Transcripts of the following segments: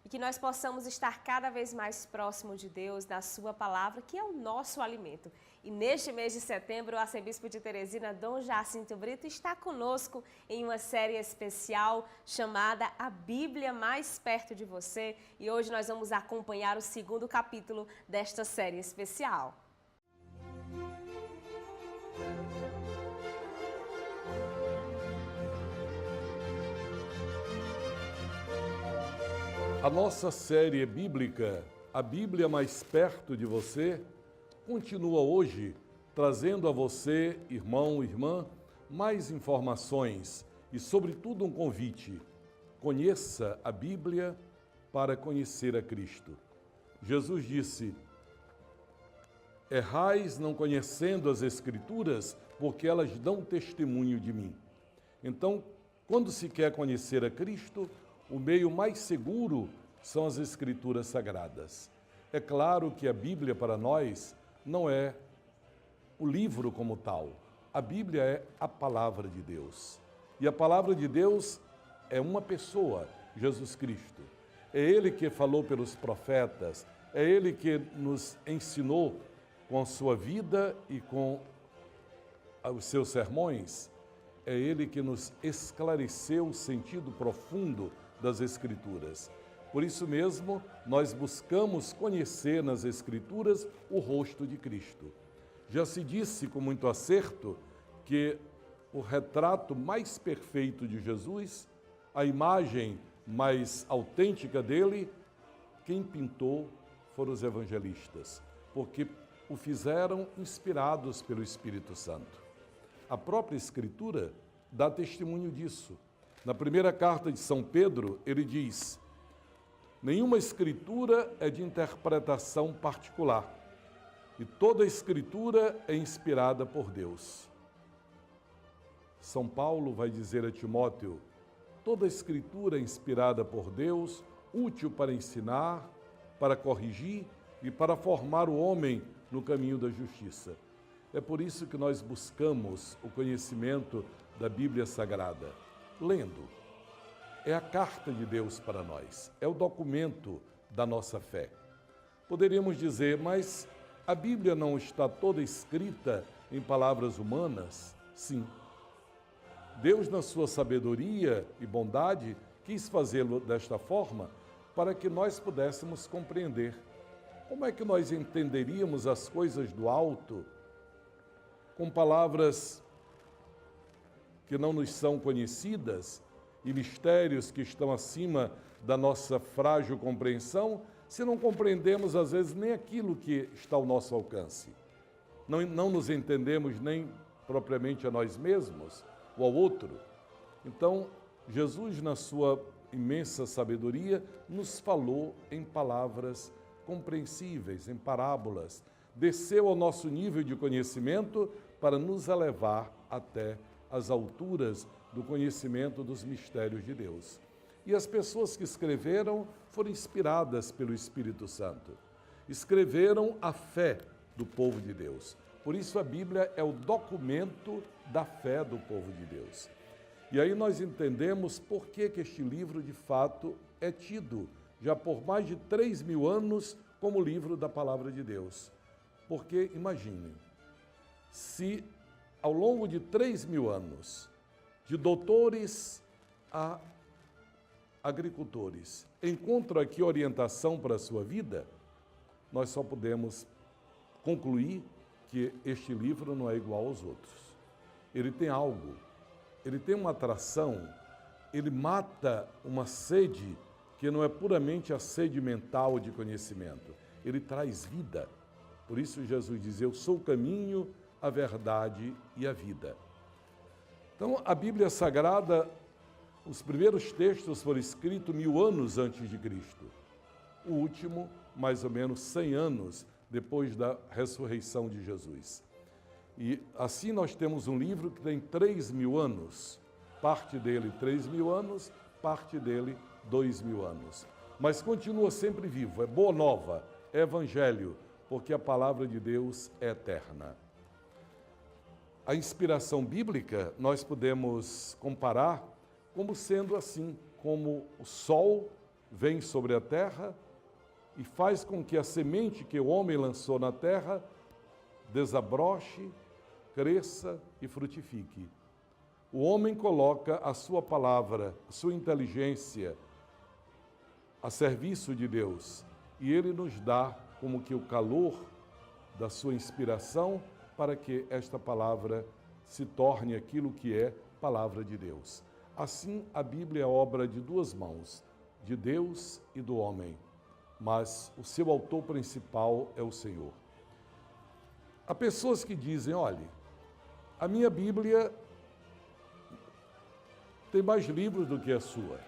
e que nós possamos estar cada vez mais próximo de Deus, da sua palavra, que é o nosso alimento. E neste mês de setembro, o arcebispo de Teresina, Dom Jacinto Brito, está conosco em uma série especial chamada A Bíblia Mais Perto de Você. E hoje nós vamos acompanhar o segundo capítulo desta série especial. A nossa série bíblica, A Bíblia Mais Perto de Você, continua hoje trazendo a você, irmão, irmã, mais informações e, sobretudo, um convite. Conheça a Bíblia para conhecer a Cristo. Jesus disse: errais não conhecendo as Escrituras, porque elas dão testemunho de mim. Então, quando se quer conhecer a Cristo, o meio mais seguro são as Escrituras Sagradas. É claro que a Bíblia para nós não é o livro como tal. A Bíblia é a palavra de Deus. E a palavra de Deus é uma pessoa, Jesus Cristo. É Ele que falou pelos profetas, é Ele que nos ensinou com a sua vida e com os seus sermões. É Ele que nos esclareceu o sentido profundo das Escrituras. Por isso mesmo, nós buscamos conhecer nas Escrituras o rosto de Cristo. Já se disse com muito acerto que o retrato mais perfeito de Jesus, a imagem mais autêntica dele, quem pintou foram os evangelistas, porque o fizeram inspirados pelo Espírito Santo. A própria Escritura dá testemunho disso. Na primeira carta de São Pedro, ele diz: nenhuma escritura é de interpretação particular, e toda escritura é inspirada por Deus. São Paulo vai dizer a Timóteo: toda escritura é inspirada por Deus, útil para ensinar, para corrigir e para formar o homem no caminho da justiça. É por isso que nós buscamos o conhecimento da Bíblia Sagrada. Lendo, é a carta de Deus para nós, é o documento da nossa fé. Poderíamos dizer, mas a Bíblia não está toda escrita em palavras humanas? Sim. Deus, na sua sabedoria e bondade, quis fazê-lo desta forma para que nós pudéssemos compreender. Como é que nós entenderíamos as coisas do alto com palavras que não nos são conhecidas e mistérios que estão acima da nossa frágil compreensão, se não compreendemos, às vezes, nem aquilo que está ao nosso alcance? Não nos entendemos nem propriamente a nós mesmos ou ao outro. Então, Jesus, na sua imensa sabedoria, nos falou em palavras compreensíveis, em parábolas, desceu ao nosso nível de conhecimento para nos elevar até as alturas do conhecimento dos mistérios de Deus. E as pessoas que escreveram foram inspiradas pelo Espírito Santo. Escreveram a fé do povo de Deus. Por isso a Bíblia é o documento da fé do povo de Deus. E aí nós entendemos por que este livro, de fato, é tido já por mais de 3.000 anos como livro da Palavra de Deus. Porque, imaginem, se ao longo de 3.000 anos, de doutores a agricultores, encontram aqui orientação para a sua vida, nós só podemos concluir que este livro não é igual aos outros. Ele tem algo, ele tem uma atração, ele mata uma sede que não é puramente a sede mental de conhecimento. Ele traz vida. Por isso Jesus diz: eu sou o caminho, a verdade e a vida. Então, a Bíblia Sagrada, os primeiros textos foram escritos 1000 anos antes de Cristo. O último, mais ou menos 100 anos depois da ressurreição de Jesus. E assim nós temos um livro que tem 3.000 anos. Parte dele 3.000 anos, parte dele 2.000 anos. Mas continua sempre vivo, é boa nova, é evangelho, porque a palavra de Deus é eterna. A inspiração bíblica nós podemos comparar como sendo assim, como o sol vem sobre a terra e faz com que a semente que o homem lançou na terra desabroche, cresça e frutifique. O homem coloca a sua palavra, a sua inteligência a serviço de Deus e Ele nos dá como que o calor da sua inspiração para que esta palavra se torne aquilo que é palavra de Deus. Assim, a Bíblia é obra de duas mãos, de Deus e do homem, mas o seu autor principal é o Senhor. Há pessoas que dizem, olha, a minha Bíblia tem mais livros do que a sua.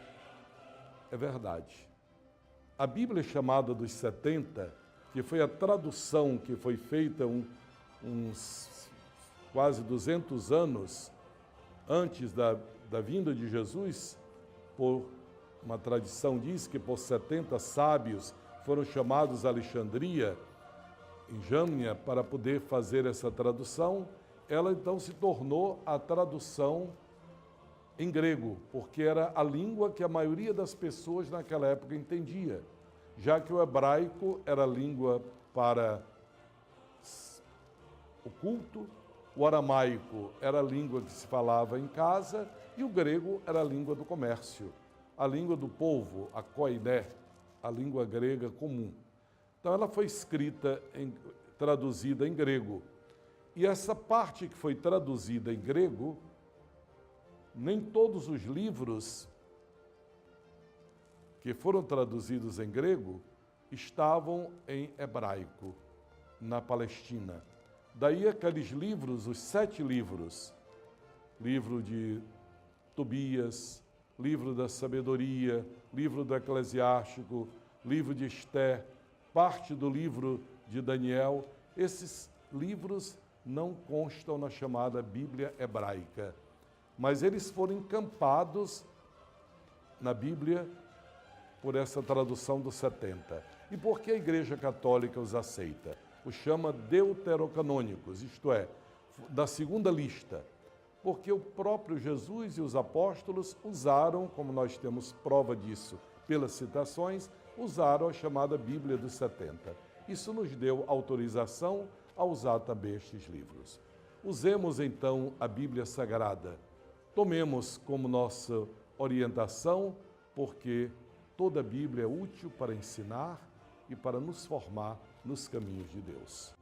É verdade. A Bíblia chamada dos 70, que foi a tradução que foi feita uns quase 200 anos antes da vinda de Jesus, por uma tradição diz que por 70 sábios foram chamados a Alexandria, em Jâmnia, para poder fazer essa tradução, ela então se tornou a tradução em grego, porque era a língua que a maioria das pessoas naquela época entendia, já que o hebraico era a língua para o culto, o aramaico era a língua que se falava em casa e o grego era a língua do comércio, a língua do povo, a koiné, a língua grega comum. Então ela foi escrita, traduzida em grego. E essa parte que foi traduzida em grego, nem todos os livros que foram traduzidos em grego estavam em hebraico, na Palestina. Daí aqueles livros, os 7 livros, livro de Tobias, livro da sabedoria, livro do Eclesiástico, livro de Esté, parte do livro de Daniel, esses livros não constam na chamada Bíblia hebraica, mas eles foram encampados na Bíblia por essa tradução dos 70. E por que a Igreja Católica os aceita? Os chama deuterocanônicos, isto é, da segunda lista, porque o próprio Jesus e os apóstolos usaram, como nós temos prova disso pelas citações, usaram a chamada Bíblia dos 70. Isso nos deu autorização a usar também estes livros. Usemos então a Bíblia Sagrada, tomemos como nossa orientação, porque toda a Bíblia é útil para ensinar e para nos formar nos caminhos de Deus.